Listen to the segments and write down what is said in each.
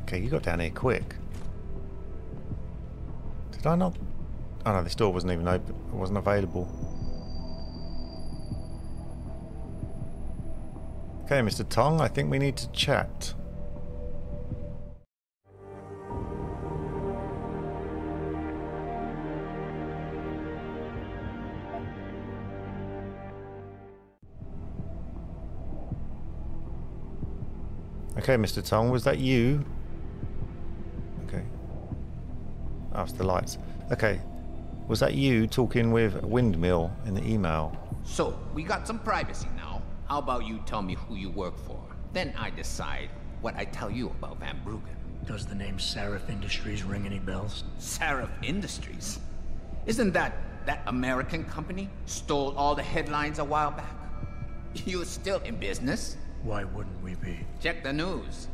Okay, you got down here quick. Did I not? Oh no, this door wasn't even open. It wasn't available. Okay, Mr. Tong, I think we need to chat. Okay, Mr. Tong, was that you? Okay. Oh, it's the lights. Okay. Was that you talking with Windmill in the email? So, we got some privacy now. How about you tell me who you work for? Then I decide what I tell you about Van Bruggen. Does the name Seraph Industries ring any bells? Seraph Industries? Isn't that American company? Stole all the headlines a while back? You're still in business? Why wouldn't we be? Check the news.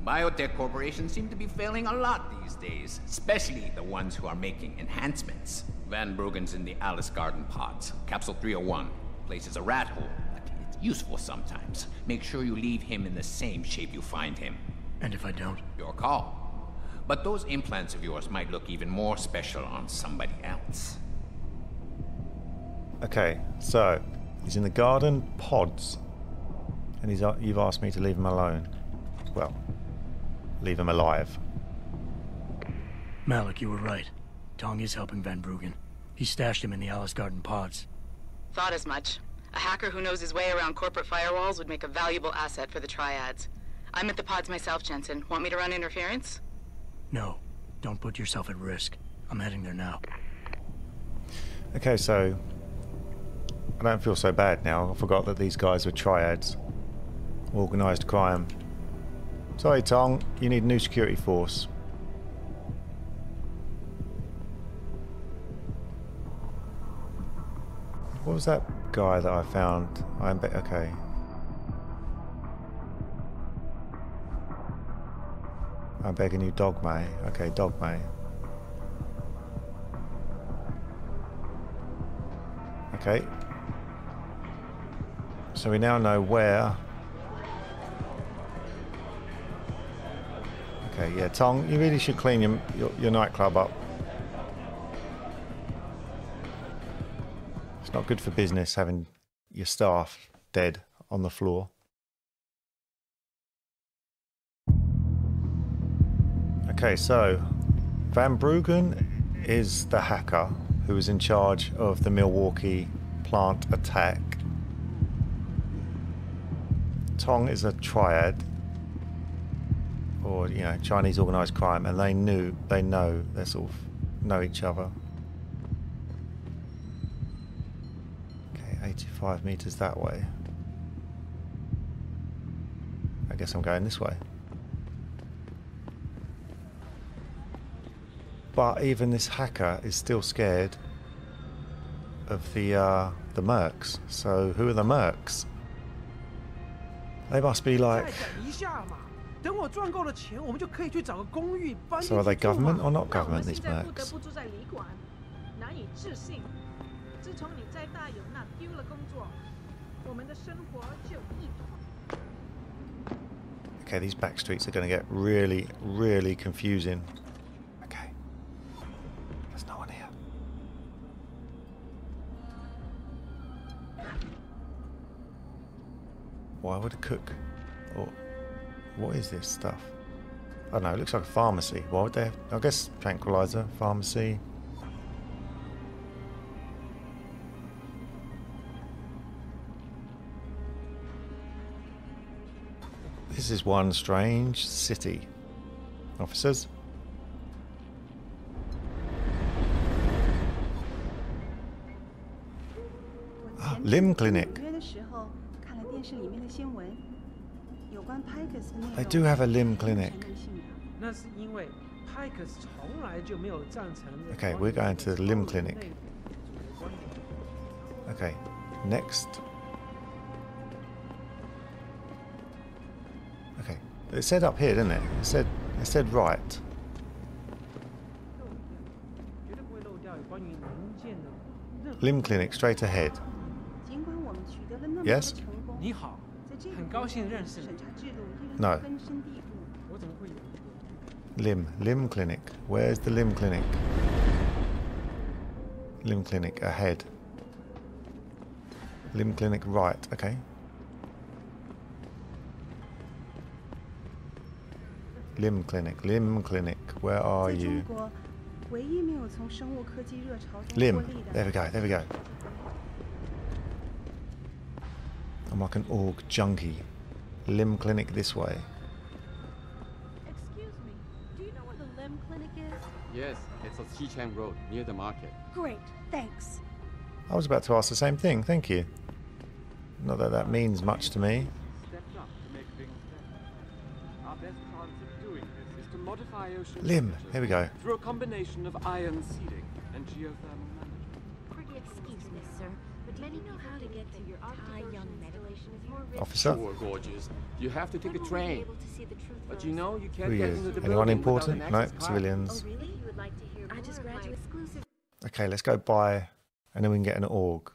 Biotech corporations seem to be failing a lot these days, especially the ones who are making enhancements. Van Bruggen's in the Alice Garden pods. Capsule 301. Place is a rat hole, but it's useful sometimes. Make sure you leave him in the same shape you find him. And if I don't? Your call. But those implants of yours might look even more special on somebody else. Okay, so he's in the garden pods. And you've asked me to leave him alone. Well, leave him alive. Malik, you were right. Tong is helping Van Bruggen. He stashed him in the Alice Garden pods. Thought as much. A hacker who knows his way around corporate firewalls would make a valuable asset for the Triads. I'm at the pods myself, Jensen. Want me to run interference? No. Don't put yourself at risk. I'm heading there now. Okay, so I don't feel so bad now. I forgot that these guys were Triads. Organised crime. Sorry, Tong. You need a new security force. What was that guy that I found? Okay. I'm begging you, Dogme. Okay, Dogme. Okay. So we now know where. Okay, yeah, Tong, you really should clean your nightclub up. It's not good for business having your staff dead on the floor. Okay, so Van Bruggen is the hacker who was in charge of the Milwaukee plant attack. Tong is a Triad, or, you know, Chinese organised crime, and they sort of know each other. Okay, 85 meters that way. I guess I'm going this way. But even this hacker is still scared of the mercs. So who are the mercs? They must be like... So are they government or not government, these mercs? Okay, these back streets are going to get really, really confusing. Okay. There's no one here. Why would a cook... Or what is this stuff? I don't know, it looks like a pharmacy. Why would they have... I guess tranquilizer, pharmacy. This is one strange city. Officers? Ah, limb clinic. They do have a limb clinic. Okay, we're going to the limb clinic. Okay, next. Okay, it said up here, didn't it? It said right. Limb clinic, straight ahead. Yes? No. Limb clinic. Where's the limb clinic? Limb clinic ahead. Limb clinic right. Okay. Limb clinic. Limb clinic. Where are you? Limb. There we go. There we go. I'm like an org junkie. Limb clinic this way. Excuse me, do you know where the limb clinic is? Yes, it's on Xichang Road, near the market. Great, thanks. I was about to ask the same thing. Thank you. Not that that means much to me. Stepped up to make things better. Our best chance of doing this is to modify ocean Limb. temperatures Here we go. through a combination of ion seeding and geothermal management. Excuse me, sir, but let me know how to get to your Thai young medication is more Officer. Sure, gorgeous. You have to take a train. But you know, you Who can't are get you? into the Anyone building important? without No, an access card. civilians. really? You would like to hear more? I just graduated exclusive. Okay, let's go buy, and then we can get an org.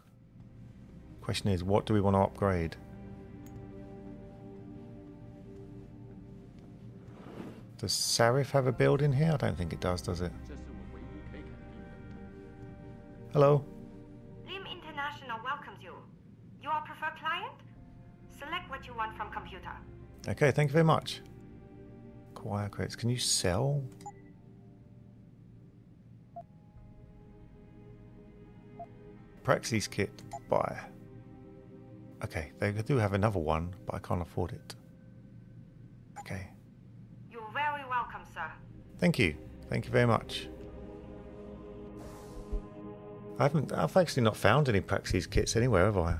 Question is, what do we want to upgrade? Does Sarif have a building here? I don't think it does it? Hello. Lim International welcomes you. You are preferred client? Select what you want from computer. Okay, thank you very much. Acquire credits. Can you sell? Praxis kit. Buy. Okay, they do have another one, but I can't afford it. Okay. You're very welcome, sir. Thank you. Thank you very much. I've actually not found any Praxis kits anywhere, have I?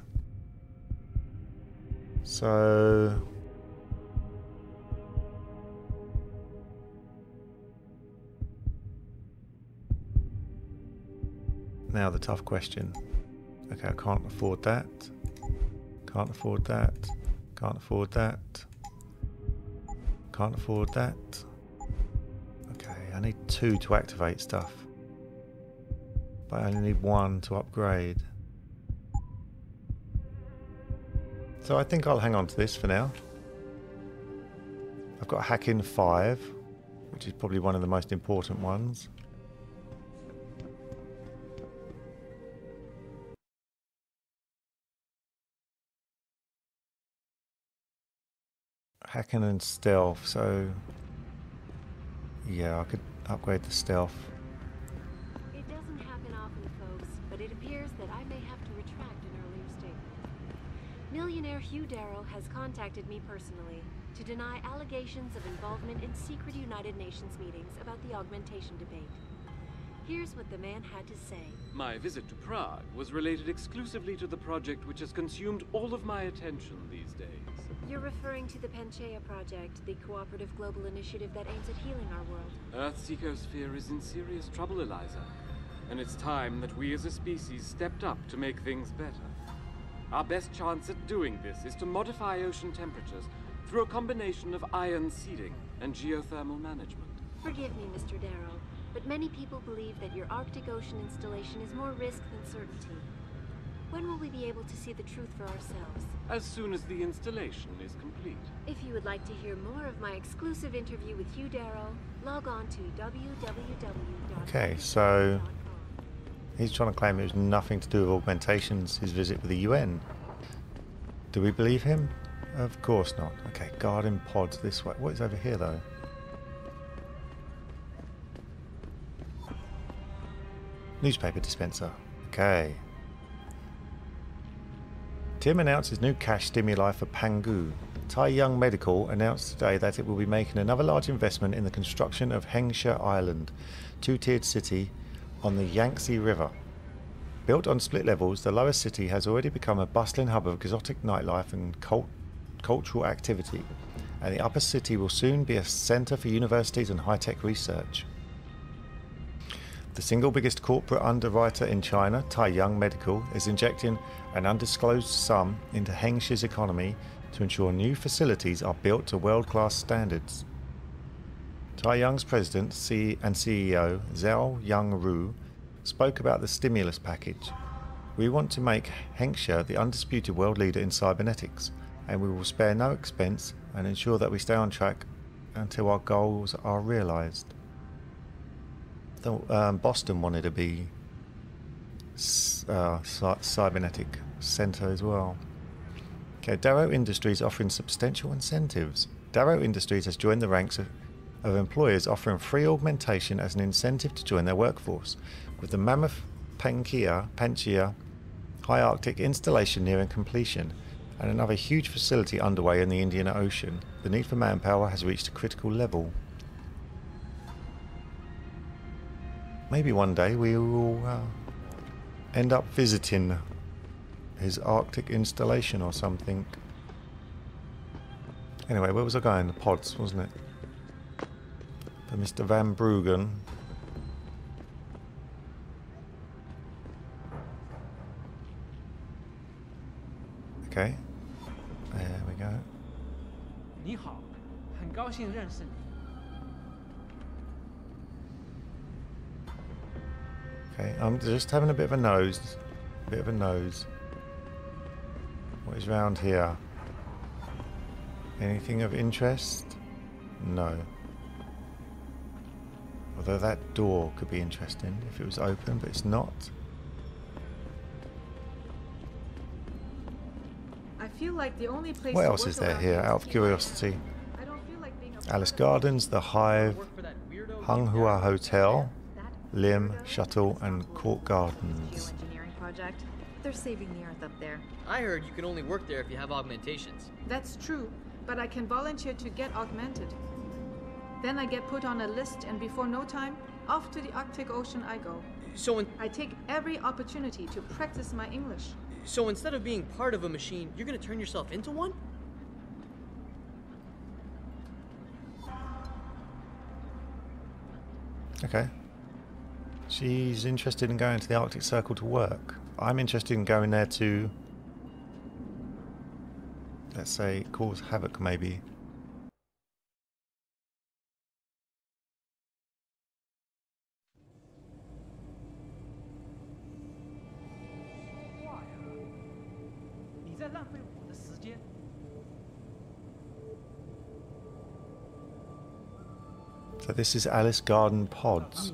So now the tough question. Okay, I can't afford that. Can't afford that. Can't afford that. Can't afford that. Okay, I need 2 to activate stuff. But I only need 1 to upgrade. So I think I'll hang on to this for now. I've got hacking 5, which is probably one of the most important ones. Hacking and stealth, so yeah, I could upgrade the stealth. It doesn't happen often, folks, but it appears that I may have to retract an earlier statement. Millionaire Hugh Darrow has contacted me personally to deny allegations of involvement in secret United Nations meetings about the augmentation debate. Here's what the man had to say. My visit to Prague was related exclusively to the project which has consumed all of my attention these days. You're referring to the Panchaea Project, the cooperative global initiative that aims at healing our world. Earth's ecosphere is in serious trouble, Eliza. And it's time that we as a species stepped up to make things better. Our best chance at doing this is to modify ocean temperatures through a combination of ion seeding and geothermal management. Forgive me, Mr. Darrow, but many people believe that your Arctic Ocean installation is more risk than certainty. When will we be able to see the truth for ourselves? As soon as the installation is complete. If you would like to hear more of my exclusive interview with Hugh Darrow, log on to www.. Okay, so he's trying to claim it was nothing to do with augmentations, his visit with the UN. Do we believe him? Of course not. Okay, garden pods this way. What is over here though? Newspaper dispenser. Okay. Tim announces new cash stimuli for Pangu. Tai Young Medical announced today that it will be making another large investment in the construction of Hengsha Island, 2-tiered city on the Yangtze River. Built on split levels, the lower city has already become a bustling hub of exotic nightlife and cultural activity, and the upper city will soon be a centre for universities and high-tech research. The single biggest corporate underwriter in China, Tai Young Medical, is injecting an undisclosed sum into Hengsha's economy to ensure new facilities are built to world-class standards. Tai Young's president and CEO, Zhao Yangru, spoke about the stimulus package. We want to make Hengsha the undisputed world leader in cybernetics, and we will spare no expense and ensure that we stay on track until our goals are realised. Boston wanted to be cybernetic centre as well. Okay, Darrow Industries offering substantial incentives. Darrow Industries has joined the ranks of employers offering free augmentation as an incentive to join their workforce, with the Mammoth Pangaea High Arctic installation nearing completion and another huge facility underway in the Indian Ocean. The need for manpower has reached a critical level. Maybe one day we will end up visiting his Arctic installation or something. Anyway, where was I going? The pods, wasn't it? For Mr. Van Bruggen. Okay. There we go. 你好，很高兴认识你。 Okay, I'm just having a bit of a nose. What is round here? Anything of interest? No. Although that door could be interesting if it was open, but it's not. I feel like the only place What else is there here, out of curiosity? Alice Gardens, The Hive, Hunghua Hotel, Lim, Shuttle, and Court Gardens. Engineering project. They're saving the Earth up there. I heard you can only work there if you have augmentations. That's true, but I can volunteer to get augmented. Then I get put on a list, and before no time, off to the Arctic Ocean I go. So I take every opportunity to practice my English. So instead of being part of a machine, you're gonna turn yourself into one? Okay. She's interested in going to the Arctic Circle to work. I'm interested in going there to, let's say, cause havoc maybe. So this is Alice Garden Pods.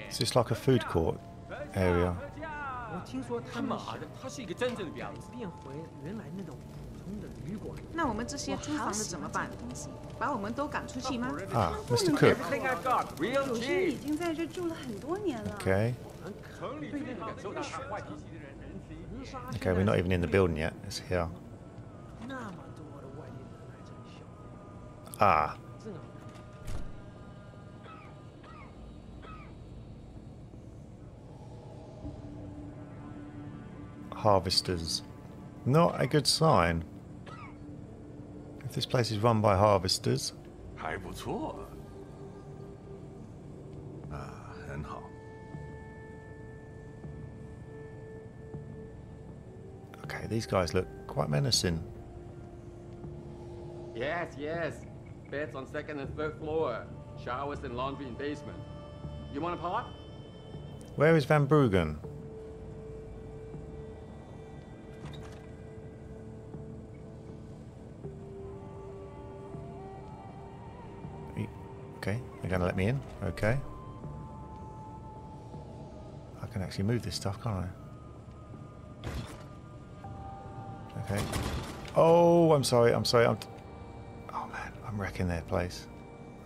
Is this like a food court area? 我听说他们它是一个真正的变回原来那种普通的旅馆。那我们这些租房的怎么办？把我们都赶出去吗？ Ah, Mr. Cook. 有些人已经在这住了很多年了。 Okay. Okay, we're not even in the building yet. It's here. Ah. Harvesters. Not a good sign. If this place is run by harvesters. 还不错。很好。 Okay, these guys look quite menacing. Yes, yes. Beds on second and third floor. Showers and laundry in basement. You want a pot? Where is Van Bruggen? Okay, they're going to let me in. Okay. I can actually move this stuff, can't I? Okay. Oh, I'm sorry. Oh man, I'm wrecking their place.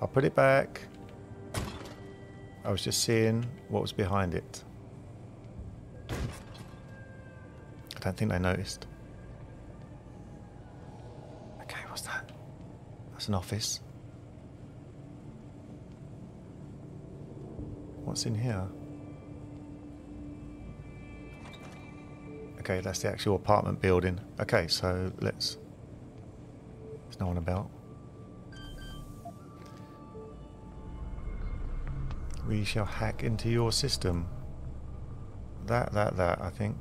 I'll put it back. I was just seeing what was behind it. I don't think they noticed. Okay, what's that? That's an office. What's in here? Okay, that's the actual apartment building. Okay, so let's... There's no one about. We shall hack into your system. That, I think.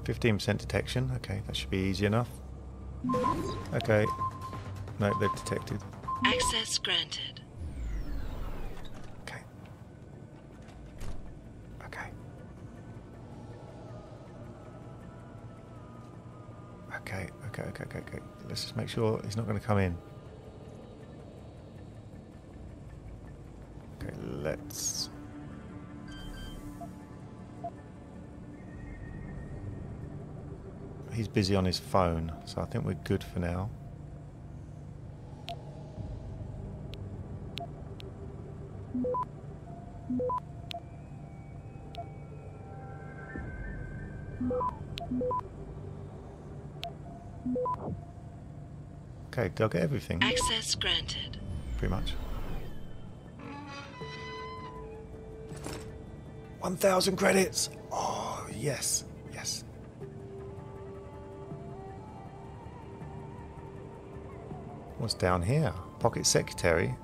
15% detection. Okay, that should be easy enough. Okay. No, they've detected. Access granted. Okay. Okay. Okay. Okay. Let's just make sure he's not going to come in. Okay, let's... He's busy on his phone, so I think we're good for now. Okay, did I get everything? Access granted. Pretty much. 1,000 credits! Oh, yes. Yes. What's down here? Pocket secretary?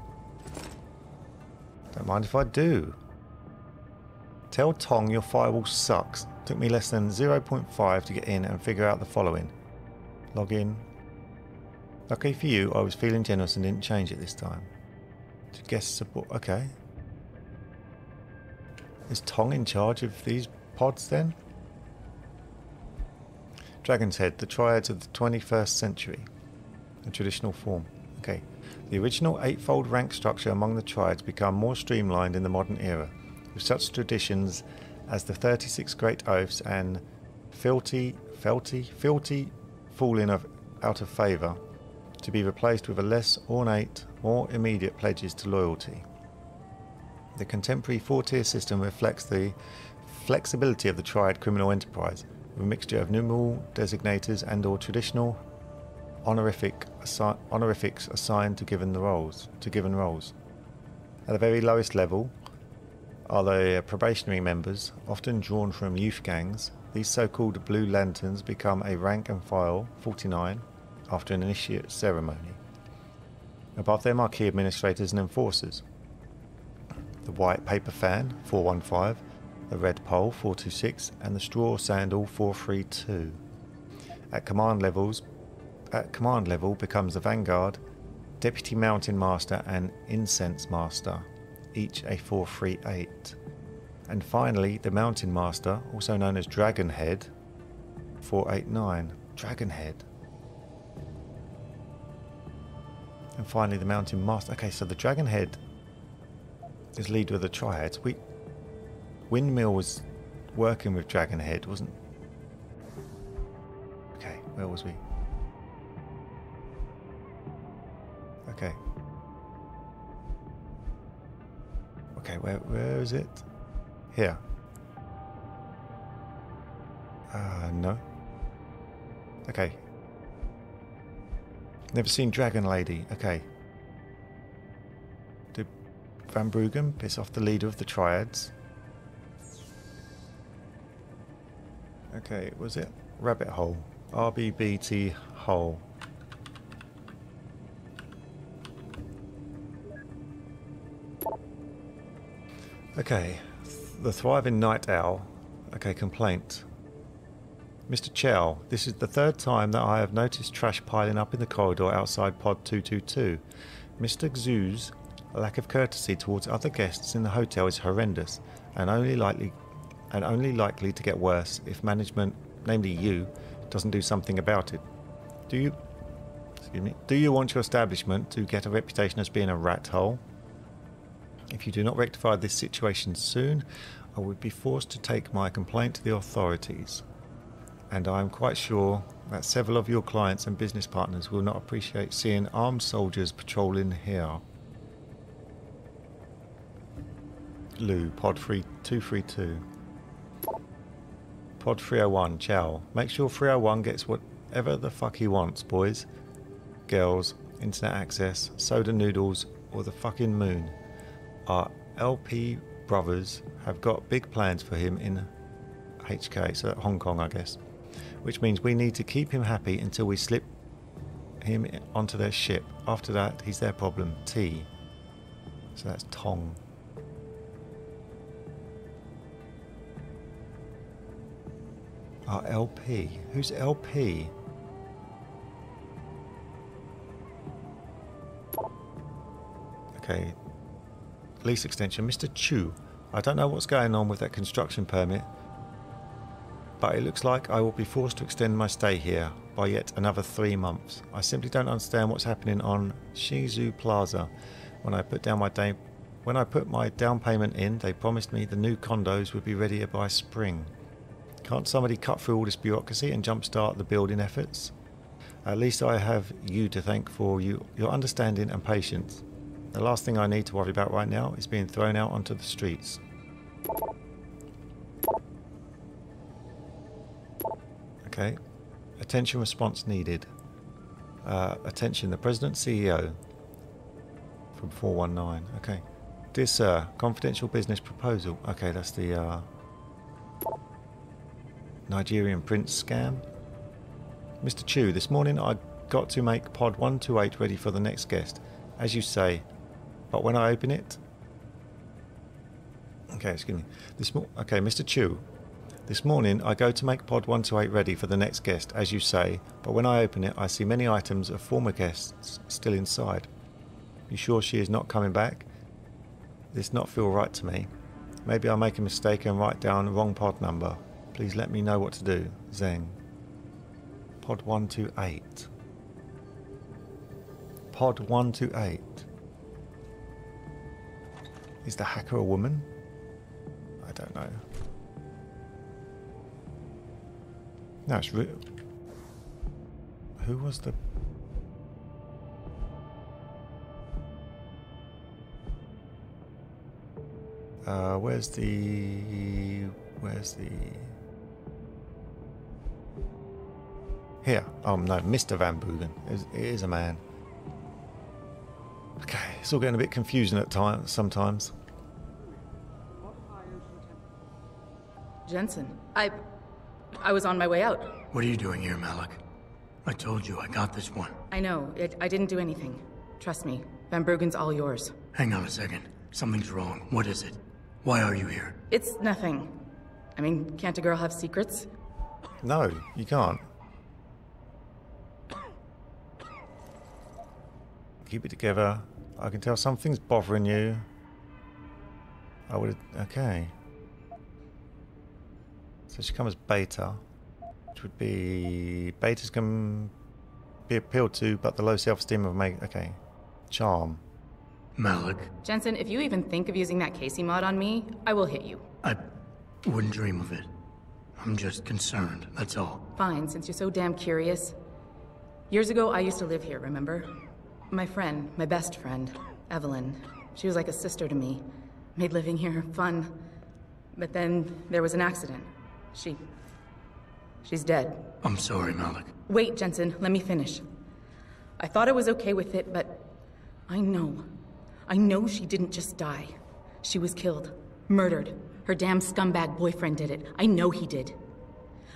Don't mind if I do. Tell Tong your firewall sucks. Took me less than 0.5 to get in and figure out the following. Log in. Lucky for you, I was feeling generous and didn't change it this time. To guest support. Okay. Is Tong in charge of these pods then? Dragon's Head, the triads of the 21st century. A traditional form. Okay. The original eightfold rank structure among the triads become more streamlined in the modern era, with such traditions as the 36 Great Oaths and filthy falling out of favour, to be replaced with a less ornate, more immediate pledges to loyalty. The contemporary four-tier system reflects the flexibility of the triad criminal enterprise, with a mixture of numeral designators and or traditional honorifics assigned to given roles. At the very lowest level are the probationary members, often drawn from youth gangs. These so-called Blue Lanterns become a rank and file 49 after an initiate ceremony. Above them are key administrators and enforcers. The White Paper Fan 415, the Red Pole 426, and the Straw Sandal 432. At command level becomes the Vanguard, Deputy Mountain Master and Incense Master, each a 438. And finally, the Mountain Master, also known as Dragon Head, 489. Dragon Head. And finally, the Mountain Master. Okay, so the Dragon Head is leader of the Triads. Windmill was working with Dragon Head, wasn't? Okay, where was we? Okay. Okay, where is it? Here. No. Okay. Never seen Dragon Lady. Okay. Did Van Bruggen piss off the leader of the Triads? Okay, was it? Rabbit Hole. RBBT Hole. Okay. The Thriving Night Owl. Okay, complaint. Mr. Chow, this is the third time that I have noticed trash piling up in the corridor outside Pod 222. Mr. Xu's lack of courtesy towards other guests in the hotel is horrendous, and only likely to get worse if management, namely you, doesn't do something about it. Do you want your establishment to get a reputation as being a rat hole? If you do not rectify this situation soon, I would be forced to take my complaint to the authorities. And I am quite sure that several of your clients and business partners will not appreciate seeing armed soldiers patrolling here. Lou, Pod 232. Pod 301, Chow. Make sure 301 gets whatever the fuck he wants, boys. Girls, internet access, soda noodles, or the fucking moon. Our LP brothers have got big plans for him in HK, so Hong Kong, I guess. Which means we need to keep him happy until we slip him onto their ship. After that, he's their problem. T. So that's Tong. Our LP. Who's LP? Okay. Lease extension. Mr. Chu. I don't know what's going on with that construction permit. but it looks like I will be forced to extend my stay here by yet another 3 months. I simply don't understand what's happening on Shizu Plaza. When I put my down payment in, they promised me the new condos would be ready by spring. Can't somebody cut through all this bureaucracy and jumpstart the building efforts? At least I have you to thank for your understanding and patience. The last thing I need to worry about right now is being thrown out onto the streets. Okay. Attention response needed. Attention, the President CEO. From 419. Okay. Dear Sir, confidential business proposal. Okay, that's the Nigerian Prince scam. Mr. Chu, this morning I got to make pod 128 ready for the next guest, as you say. But when I open it... Okay, excuse me. Okay, Mr. Chu. This morning I go to make pod 128 ready for the next guest, as you say. But when I open it, I see many items of former guests still inside. You sure she is not coming back? This not feel right to me. Maybe I'll make a mistake and write down the wrong pod number. Please let me know what to do. Zeng. Pod 128. Pod 128. Is the hacker a woman? I don't know. No, it's real. Who was the... where's the... Here. Oh no, Mr. Van Bruggen. It is a man. Okay, it's all getting a bit confusing at times. Sometimes. Jensen, I was on my way out. What are you doing here, Malik? I told you I got this one. I know. I didn't do anything. Trust me. Van Bruggen's all yours. Hang on a second. Something's wrong. What is it? Why are you here? It's nothing. I mean, can't a girl have secrets? No, you can't. Keep it together. I can tell something's bothering you. I would... Okay. So she comes beta. Which would be... Betas can be appealed to, but the low self-esteem of make... Okay. Charm. Malik. Jensen, if you even think of using that Casey mod on me, I will hit you. I wouldn't dream of it. I'm just concerned, that's all. Fine, since you're so damn curious. Years ago, I used to live here, remember? My friend, my best friend, Evelyn. She was like a sister to me. Made living here fun. But then there was an accident. She's dead. I'm sorry, Malik. Wait, Jensen, let me finish. I thought I was okay with it, but I know she didn't just die. She was killed. Murdered. Her damn scumbag boyfriend did it. I know he did.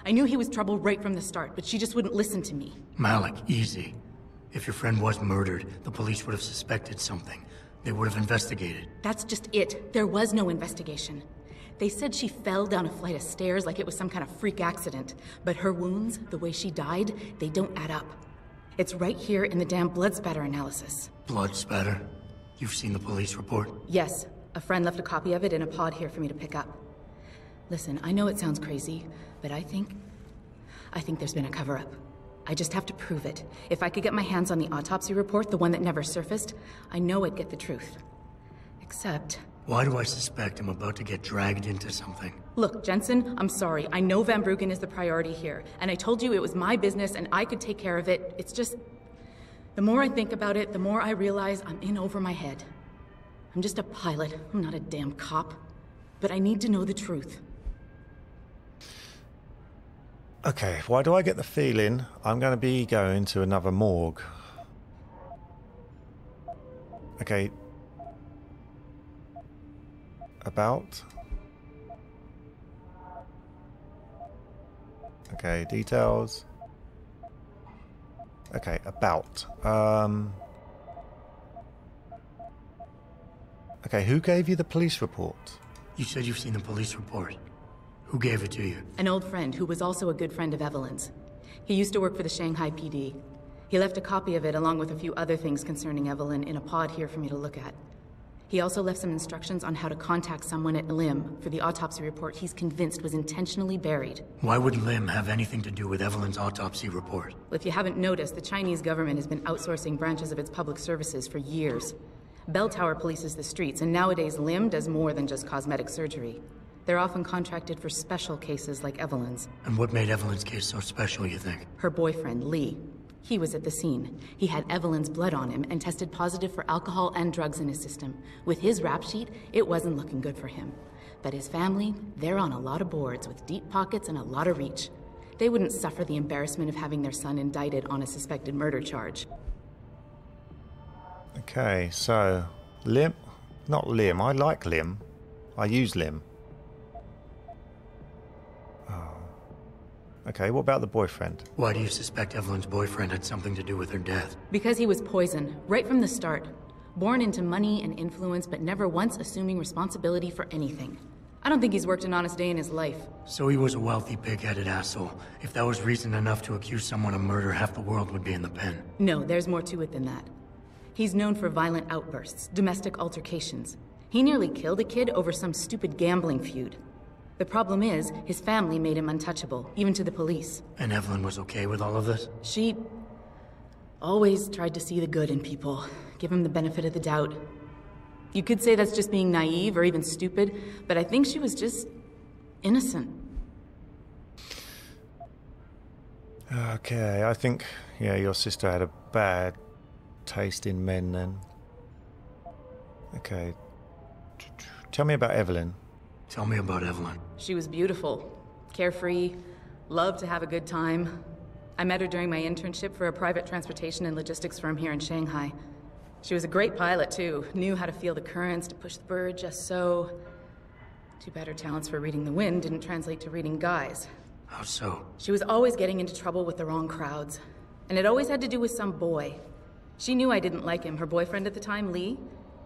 I knew he was trouble right from the start, but she just wouldn't listen to me. Malik, easy. If your friend was murdered, the police would have suspected something. They would have investigated. That's just it. There was no investigation. They said she fell down a flight of stairs like it was some kind of freak accident. But her wounds, the way she died, they don't add up. It's right here in the damn blood spatter analysis. Blood spatter? You've seen the police report? Yes. A friend left a copy of it in a pod here for me to pick up. Listen, I know it sounds crazy, but I think there's been a cover-up. I just have to prove it. If I could get my hands on the autopsy report, the one that never surfaced, I know I'd get the truth. Except... Why do I suspect I'm about to get dragged into something? Look, Jensen, I'm sorry. I know Van Bruggen is the priority here, and I told you it was my business and I could take care of it. It's just... The more I think about it, the more I realize I'm in over my head. I'm just a pilot. I'm not a damn cop. But I need to know the truth. Okay, why do I get the feeling I'm going to be going to another morgue? Okay. About. Okay, details. Okay, about. Okay, who gave you the police report? You said you've seen the police report. Who gave it to you? An old friend who was also a good friend of Evelyn's. He used to work for the Shanghai PD. He left a copy of it along with a few other things concerning Evelyn in a pod here for me to look at. He also left some instructions on how to contact someone at LIM for the autopsy report he's convinced was intentionally buried. Why would LIM have anything to do with Evelyn's autopsy report? If you haven't noticed, the Chinese government has been outsourcing branches of its public services for years. Bell Tower polices the streets, and nowadays LIM does more than just cosmetic surgery. They're often contracted for special cases like Evelyn's. And what made Evelyn's case so special, you think? Her boyfriend, Lee. He was at the scene. He had Evelyn's blood on him and tested positive for alcohol and drugs in his system. With his rap sheet, it wasn't looking good for him. But his family, they're on a lot of boards with deep pockets and a lot of reach. They wouldn't suffer the embarrassment of having their son indicted on a suspected murder charge. Okay, so LIM, not LIM. I like LIM. I use LIM. Okay, what about the boyfriend? Why do you suspect Evelyn's boyfriend had something to do with her death? Because he was poison, right from the start. Born into money and influence, but never once assuming responsibility for anything. I don't think he's worked an honest day in his life. So he was a wealthy, pig-headed asshole. If that was reason enough to accuse someone of murder, half the world would be in the pen. No, there's more to it than that. He's known for violent outbursts, domestic altercations. He nearly killed a kid over some stupid gambling feud. The problem is, his family made him untouchable, even to the police. And Evelyn was okay with all of this? She always tried to see the good in people, give him the benefit of the doubt. You could say that's just being naive or even stupid, but I think she was just innocent. Okay, I think, yeah, your sister had a bad taste in men then. Okay. Tell me about Evelyn. Tell me about Evelyn. She was beautiful, carefree, loved to have a good time. I met her during my internship for a private transportation and logistics firm here in Shanghai. She was a great pilot, too. Knew how to feel the currents, to push the bird just so. Too bad her talents for reading the wind didn't translate to reading guys. How so? She was always getting into trouble with the wrong crowds. And it always had to do with some boy. She knew I didn't like him. Her boyfriend at the time, Lee.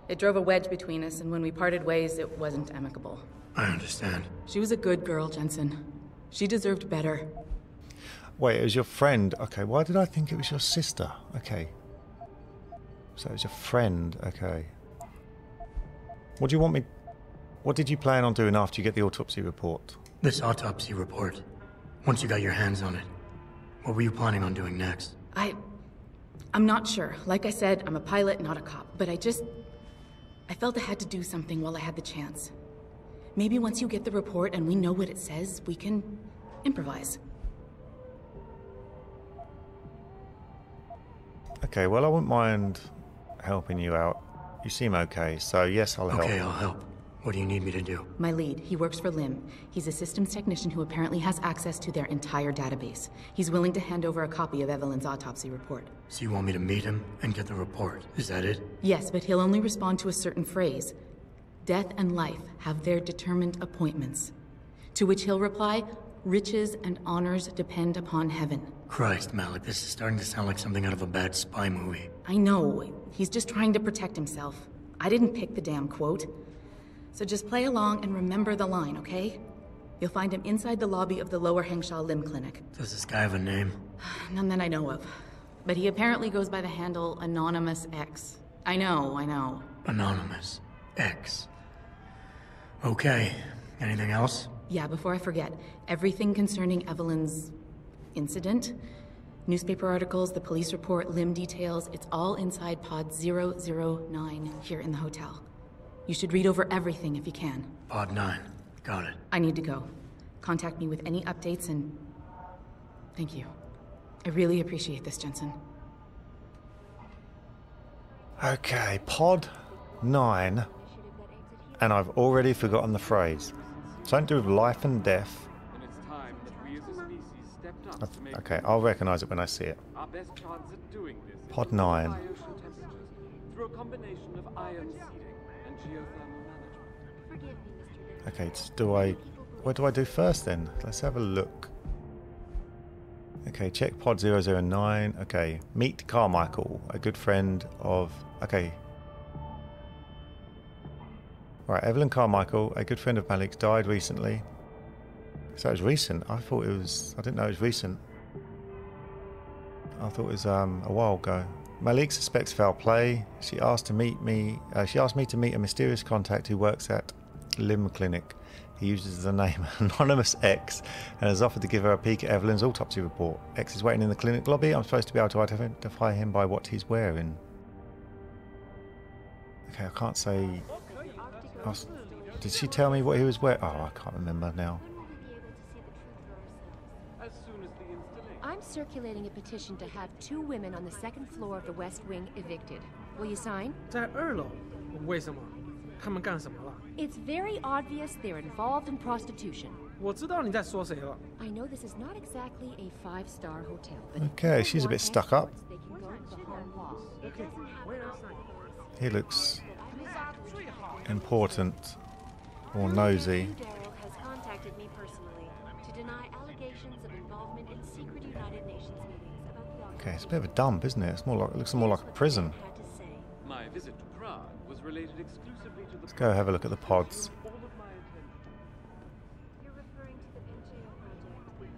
It drove a wedge between us, and when we parted ways, it wasn't amicable. I understand. She was a good girl, Jensen. She deserved better. Wait, it was your friend. Okay, why did I think it was your sister? Okay. So it was your friend. Okay. What do you want me... What did you plan on doing after you get the autopsy report? This autopsy report. Once you got your hands on it, what were you planning on doing next? I'm not sure. Like I said, I'm a pilot, not a cop. But I felt I had to do something while I had the chance. Maybe once you get the report and we know what it says, we can improvise. Okay, well, I wouldn't mind helping you out. You seem okay, so yes, I'll help. Okay, I'll help. What do you need me to do? My lead, he works for LIM. He's a systems technician who apparently has access to their entire database. He's willing to hand over a copy of Evelyn's autopsy report. So you want me to meet him and get the report? Is that it? Yes, but he'll only respond to a certain phrase. Death and life have their determined appointments. To which he'll reply, riches and honors depend upon heaven. Christ, Malik, this is starting to sound like something out of a bad spy movie. I know. He's just trying to protect himself. I didn't pick the damn quote. So just play along and remember the line, okay? You'll find him inside the lobby of the Lower Hengsha Limb Clinic. Does this guy have a name? None that I know of. But he apparently goes by the handle Anonymous X. I know. Anonymous X. Okay. Anything else? Yeah, before I forget, everything concerning Evelyn's incident, newspaper articles, the police report, limb details, it's all inside pod 009 here in the hotel. You should read over everything if you can. Pod 9. Got it. I need to go. Contact me with any updates and... Thank you. I really appreciate this, Jensen. Okay, pod 9. And I've already forgotten the phrase. Something to do with life and death. And it's time that we as a species stepped up to make Okay, I'll recognize it when I see it. our best chance at doing this is Pod to 9. modify ocean temperatures through a combination of ion seeding and geothermal management. Forgive me, Mr. Okay, do I... What do I do first then? Let's have a look. Okay, check pod 009. Okay, meet Carmichael, a good friend of... Okay. Right, Evelyn Carmichael, a good friend of Malik's, died recently. So it was recent. I didn't know it was recent. I thought it was a while ago. Malik suspects foul play. She asked me to meet a mysterious contact who works at Limb Clinic. He uses the name Anonymous X and has offered to give her a peek at Evelyn's autopsy report. X is waiting in the clinic lobby. I'm supposed to be able to identify him by what he's wearing. Okay, I can't say... Did she tell me what he was wearing? Oh, I can't remember now. I'm circulating a petition to have 2 women on the 2nd floor of the West Wing evicted. Will you sign? 在2楼，为什么？他们干什么了？ It's very obvious they're involved in prostitution. 我知道你在说谁了。 I know this is not exactly a 5-star hotel, but Okay, she's a bit stuck up. they can go to the home wall. Okay, where else? He looks important or nosy. Darrow has contacted me personally to deny allegations of involvement in secret United Nations meetings about the Okay, it's a bit of a dump, isn't it? It's more like, it looks more like a prison. My visit to Prague was related exclusively to the... Let's go have a look at the pods. You're referring to the NGO project,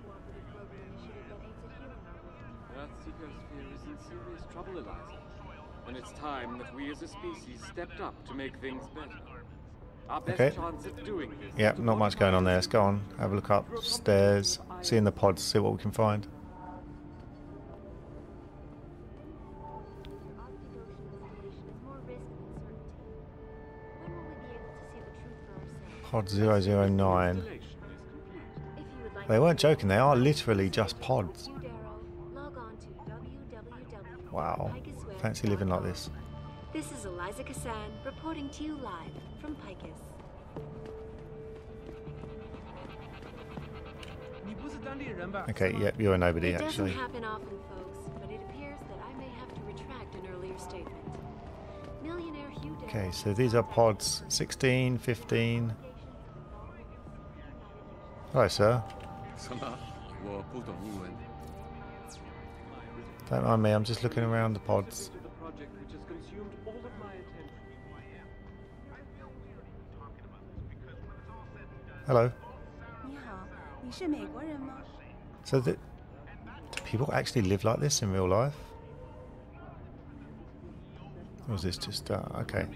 cooperative global initiative that aims at healing our world. Earthseeker sphere is in serious trouble, Eliza. And it's time that we as a species stepped up to make things better. Our best Okay. chance at doing this... Yeah, not much going on there. Let's go on. Have a look upstairs. See in the pods, see what we can find. Pod 009. They weren't joking, they are literally just pods. Wow, fancy living like this. This is Eliza Kassan reporting to you live from Picus. Okay, yep, you're a nobody It actually. doesn't happen often, folks, but it appears that I may have to retract an earlier statement. Millionaire Hugh Darrow. Okay, so these are pods 16, 15. Hello, sir. 什么？我不懂英文。 Don't mind me, I'm just looking around the pods. ...the project which has consumed all of my attention. Hello. 你好，你是美国人吗？ So do people actually live like this in real life? Or is this just... okay.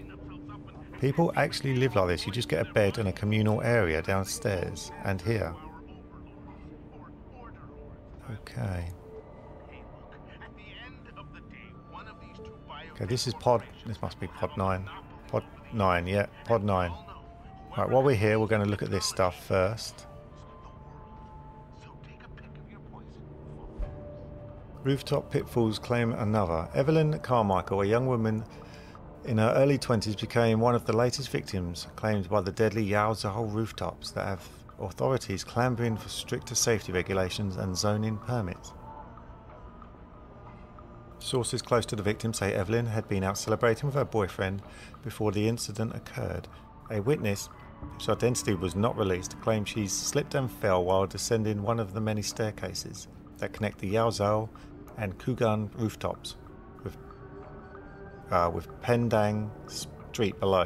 People actually live like this. You just get a bed and a communal area downstairs and here. Okay. Okay, this is pod... This must be pod 9. Pod 9, yeah. Pod 9. Right, while we're here, we're going to look at this stuff first. Rooftop pitfalls claim another. Evelyn Carmichael, a young woman in her early 20s, became one of the latest victims claimed by the deadly Yao Zhao rooftops that have authorities clambering for stricter safety regulations and zoning permits. Sources close to the victim say Evelyn had been out celebrating with her boyfriend before the incident occurred. A witness, whose identity was not released, claimed she slipped and fell while descending one of the many staircases that connect the Yao Zhao and Kugan rooftops with Pendang Street below.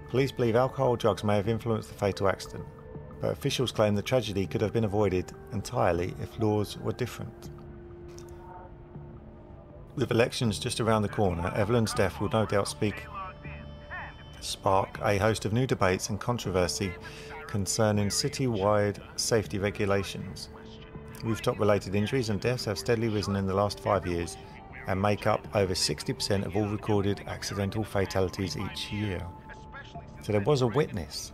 Police believe alcohol or drugs may have influenced the fatal accident, but officials claim the tragedy could have been avoided entirely if laws were different. With elections just around the corner, Evelyn's death will no doubt spark a host of new debates and controversy concerning city-wide safety regulations. Rooftop-related injuries and deaths have steadily risen in the last 5 years and make up over 60% of all recorded accidental fatalities each year. So there was a witness.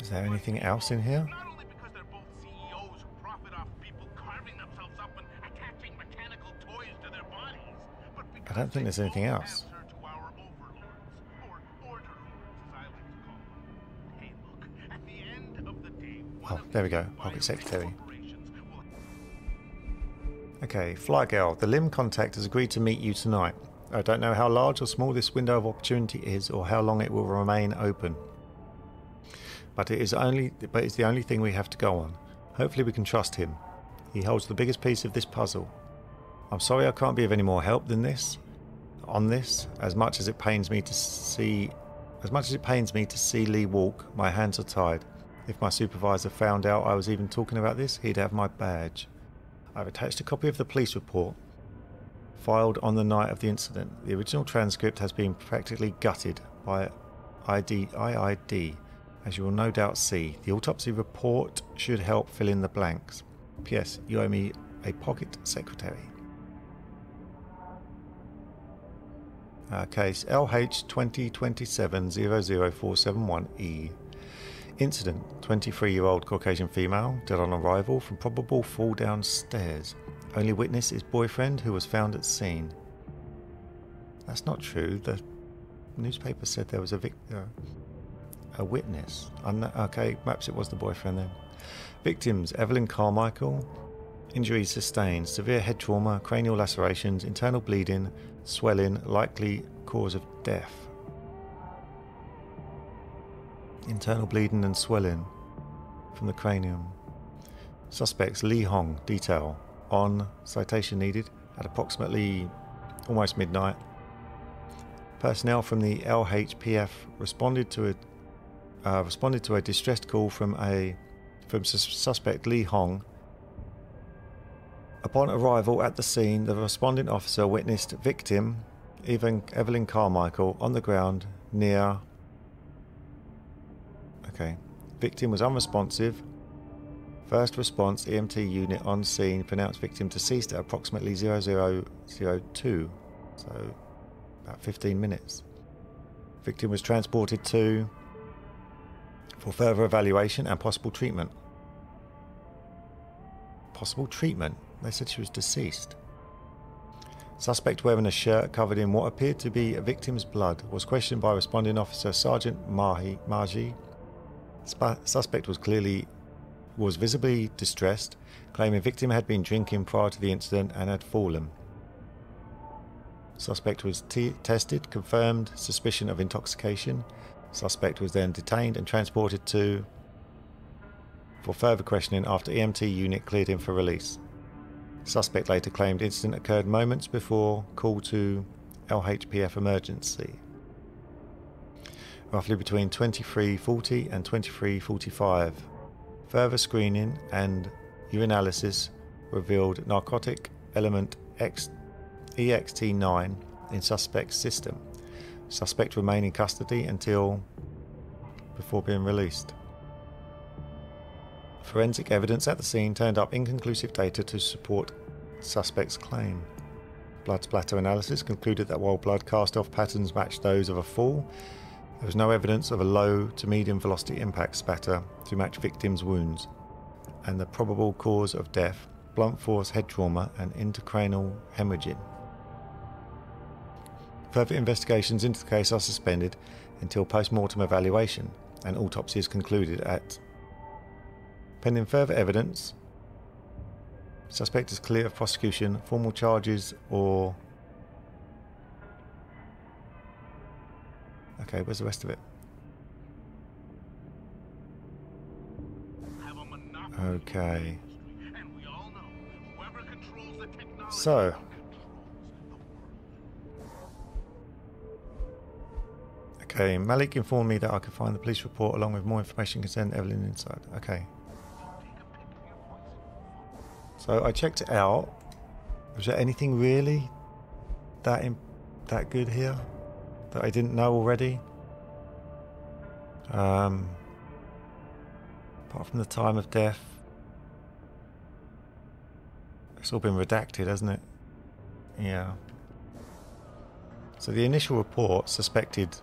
Is there anything else in here? I don't think there's anything else. Oh, there we go. Pocket Secretary. Okay, Fly Girl. The Limb contact has agreed to meet you tonight. I don't know how large or small this window of opportunity is or how long it will remain open. But it's the only thing we have to go on. Hopefully we can trust him. He holds the biggest piece of this puzzle. I'm sorry I can't be of any more help than this, on this, as much as it pains me to see As much as it pains me to see Lee walk, my hands are tied. If my supervisor found out I was even talking about this, he'd have my badge. I've attached a copy of the police report filed on the night of the incident. The original transcript has been practically gutted by IID, as you will no doubt see. The autopsy report should help fill in the blanks. P.S. You owe me a pocket secretary. Case LH 2027-00471E. Incident: 23-year-old Caucasian female, dead on arrival from probable fall down stairs. Only witness is boyfriend who was found at scene. That's not true. The newspaper said there was a witness. Okay, perhaps it was the boyfriend then. Victims: Evelyn Carmichael. Injuries sustained: severe head trauma, cranial lacerations, internal bleeding, swelling, likely cause of death. Internal bleeding and swelling from the cranium. Suspects: Lee Hong. Detail: on citation needed at approximately almost midnight. Personnel from the LHPF responded to a distressed call from suspect Lee Hong. Upon arrival at the scene, the responding officer witnessed victim Evelyn Carmichael on the ground near. Okay. Victim was unresponsive. First response EMT unit on scene pronounced victim deceased at approximately 0002, so about 15 minutes. Victim was transported for further evaluation and possible treatment. Possible treatment? They said she was deceased. Suspect, wearing a shirt covered in what appeared to be a victim's blood, was questioned by responding officer Sergeant Marji. Suspect was visibly distressed, claiming victim had been drinking prior to the incident and had fallen. Suspect was tested, confirmed suspicion of intoxication. Suspect was then detained and transported for further questioning after EMT unit cleared him for release. Suspect later claimed incident occurred moments before call to LHPF emergency, roughly between 23:40 and 23:45. Further screening and urinalysis revealed narcotic element EXT9 in suspect's system. Suspect remained in custody before being released. Forensic evidence at the scene turned up inconclusive data to support suspect's claim. Blood splatter analysis concluded that while blood cast-off patterns matched those of a fall, there was no evidence of a low to medium velocity impact spatter to match victim's wounds, and the probable cause of death, blunt force head trauma and intracranial hemorrhaging. Further investigations into the case are suspended until post-mortem evaluation and autopsy is concluded at. Pending further evidence, suspect is clear of prosecution, formal charges or... Okay, where's the rest of it? Okay. So... Okay, Malik informed me that I could find the police report along with more information concerning Evelyn inside. Okay. So I checked it out. Was there anything really that good here that I didn't know already? Apart from the time of death. It's all been redacted, hasn't it? Yeah. So the initial report suspected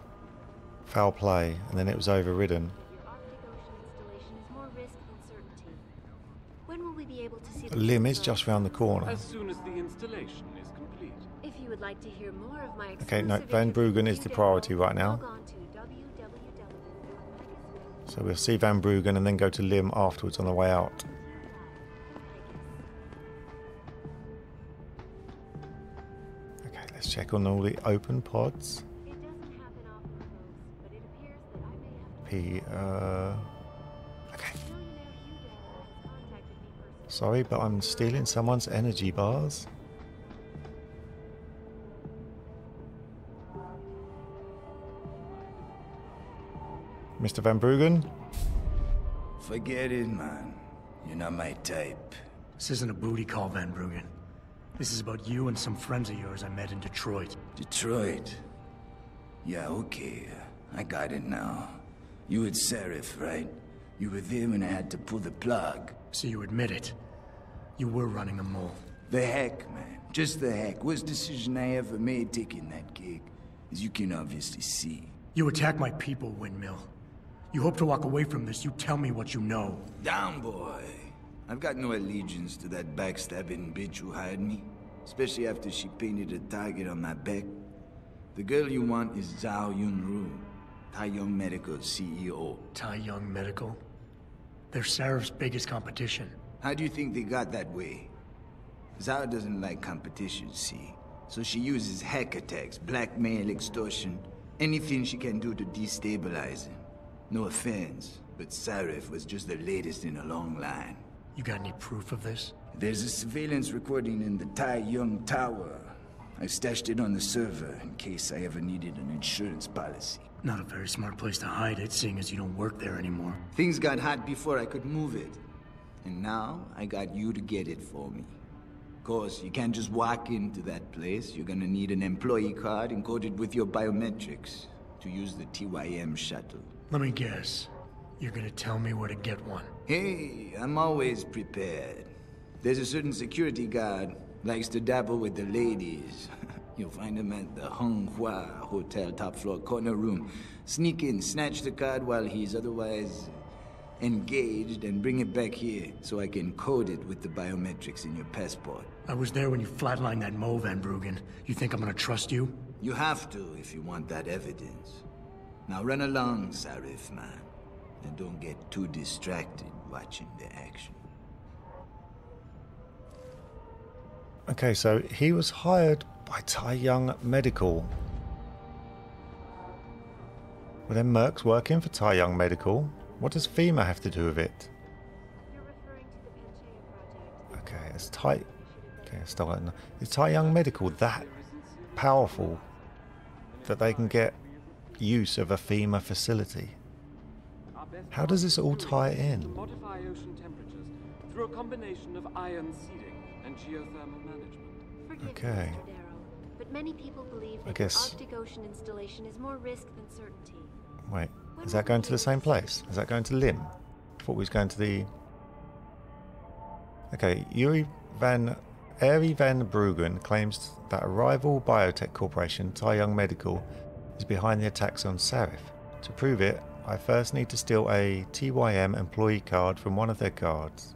foul play, and then it was overridden. Lim is just round the corner. As soon as the installation is complete. If you would like to hear more of my Okay, no, Van Bruggen is the priority right now. So we'll see Van Bruggen and then go to Lim afterwards on the way out. Okay, let's check on all the open pods. Okay. Sorry, but I'm stealing someone's energy bars. Mr. Van Bruggen? Forget it, man. You're not my type. This isn't a booty call, Van Bruggen. This is about you and some friends of yours I met in Detroit. Detroit? Yeah, okay. I got it now. You with Seraph, right? You were there when I had to pull the plug. So you admit it. You were running a mole. The heck, man. Just the heck. Worst decision I ever made taking that gig. As you can obviously see. You attack my people, Windmill. You hope to walk away from this, you tell me what you know. Down, boy. I've got no allegiance to that backstabbing bitch who hired me. Especially after she painted a target on my back. The girl you want is Zhao Yunru, Tai Young Medical's CEO. Tai Young Medical? They're Seraph's biggest competition. How do you think they got that way? Zhao doesn't like competition, see? So she uses hack attacks, blackmail, extortion, anything she can do to destabilize him. No offense, but Seraph was just the latest in a long line. You got any proof of this? There's a surveillance recording in the Tai Young Tower. I stashed it on the server in case I ever needed an insurance policy. Not a very smart place to hide it, seeing as you don't work there anymore. Things got hot before I could move it. And now, I got you to get it for me. Of course, you can't just walk into that place. You're gonna need an employee card encoded with your biometrics to use the TYM shuttle. Let me guess. You're gonna tell me where to get one. Hey, I'm always prepared. There's a certain security guard, likes to dabble with the ladies. You'll find him at the Hung Hua Hotel top floor corner room. Sneak in, snatch the card while he's otherwise engaged, and bring it back here so I can code it with the biometrics in your passport. I was there when you flatlined that Mo, Van Bruggen. You think I'm gonna trust you? You have to if you want that evidence. Now run along, Seraph, man. And don't get too distracted watching the action. Okay, so he was hired by Tai Young Medical. Were there mercs working for Tai Young Medical? What does FEMA have to do with it? Okay, it's Tai... Okay, stop it. Is Tai Young Medical that powerful that they can get use of a FEMA facility? How does this all tie in? Modify ocean temperatures through a combination of ion seeding and geothermal management. Okay. But many people believe I that guess... Arctic Ocean installation is more risk than certainty. Wait, is that going to the same place? Is that going to Lim? I thought we was going to the... Okay, Arie Van Bruggen claims that a rival biotech corporation, Tai Young Medical, is behind the attacks on Seraph. To prove it, I first need to steal a TYM employee card from one of their guards.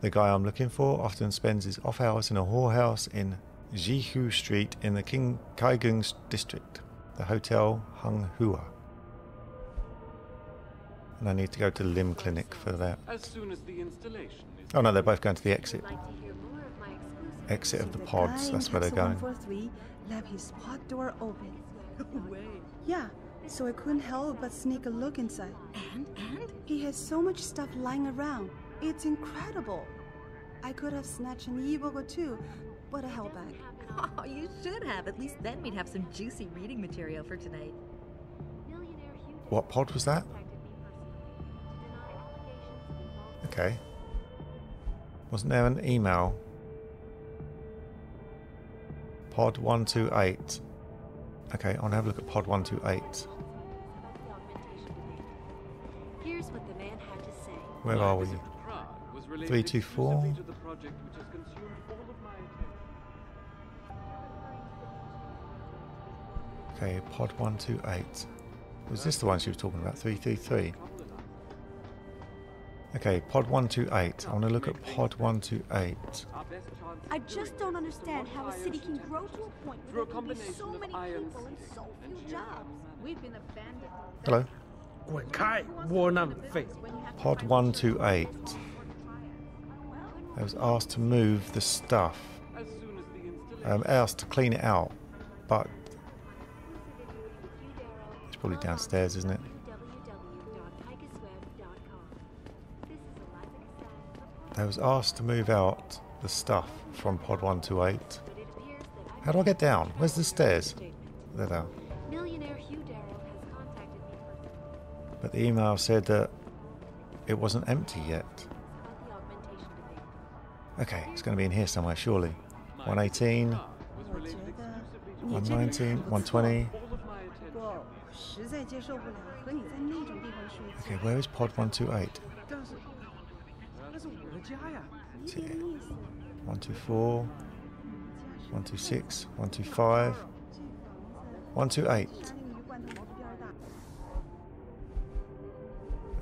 The guy I'm looking for often spends his off hours in a whorehouse in Jihu Street in the Kaigung district, the Hotel Hung Hua. And I need to go to the Lim Clinic for that. As soon as the installation is... Oh no, they're both going to the exit. Exit of the pods, that's where they're going. 143 left his pod door open. Yeah, so I couldn't help but sneak a look inside. And? He has so much stuff lying around. It's incredible. I could have snatched an e-book or two, but I held back. Oh, you should have. At least then we'd have some juicy reading material for tonight. What pod was that? Okay. Wasn't there an email? Pod 128. Okay, I want to have a look at pod 128. Here's what the man had to say. Where are we? 324. Okay, pod 128. Was this the one she was talking about? 333. Okay, pod 128. I want to look at pod 128. I just don't understand how a city can grow to a point where there can be so many people and so few jobs. We've been abandoned. Hello. 滚开，窝囊废！ Pod 128. I was asked to move the stuff. Asked to clean it out, but it's probably downstairs, isn't it? I was asked to move out the stuff from pod 128. How do I get down? Where's the stairs? There they are. But the email said that it wasn't empty yet. Okay, it's going to be in here somewhere, surely. 118, 119, 120. Okay, where is pod 128? 124, 126, 125, 128.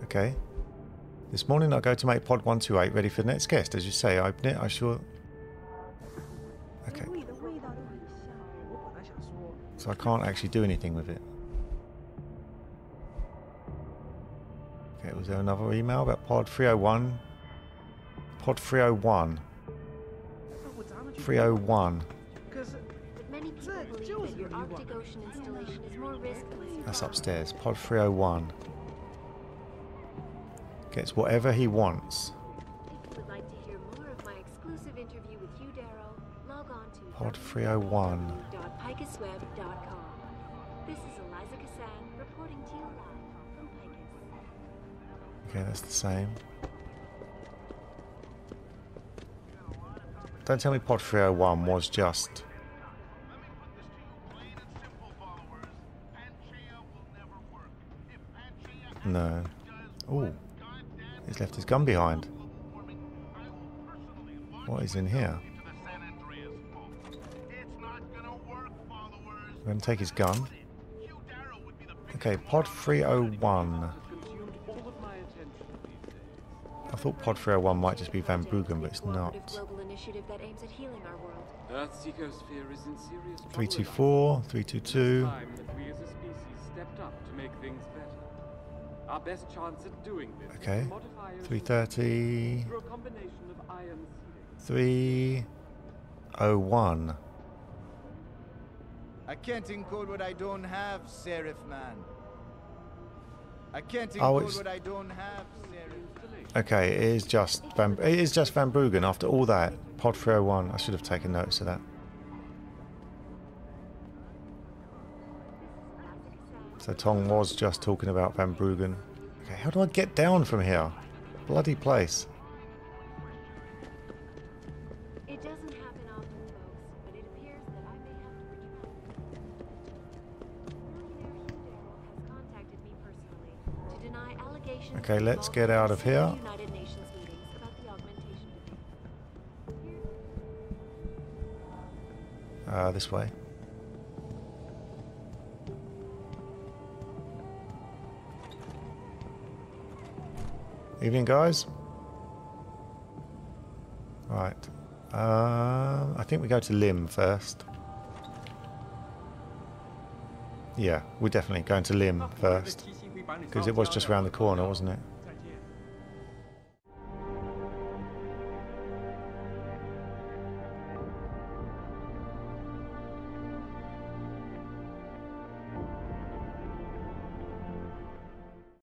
Okay. This morning I go to make pod 128 ready for the next guest. As you say, I open it, I sure... Okay. So I can't actually do anything with it. Okay, was there another email about pod 301? Pod 301. 301. That's upstairs. Pod 301. Gets whatever he wants. If you would like to hear more of my exclusive interview with Hugh Darrow, log on to Pod 301. www.picusweb.com. This is Eliza Cassan reporting to you live from Picus. Okay, that's the same. Don't tell me pod 301 was just... No. Ooh. He's left his gun behind. What is in here? I'm going to take his gun. Okay, pod 301. I thought pod 301 might just be Van Bruggen, but it's not. 324, 322. Our best chance at doing this. Okay. 330. 301. I can't encode what I don't have, Seraph man. I can't Oh, encode what I don't have, Seraph. Okay, it is just Van Bruggen after all that. Pod 301. I should have taken notice of that. So Tong was just talking about Van Bruggen. Okay, how do I get down from here? Bloody place. It doesn't happen often, folks, but it appears that I may have to retract. Millionaire Hugh Darrow has contacted me personally to deny allegations. Okay, let's get out of here. United Nations meetings about the augmentation debate. This way. Evening, guys. Right. I think we go to Lim first. Yeah, we're definitely going to Lim first. Because it was just around the corner, wasn't it?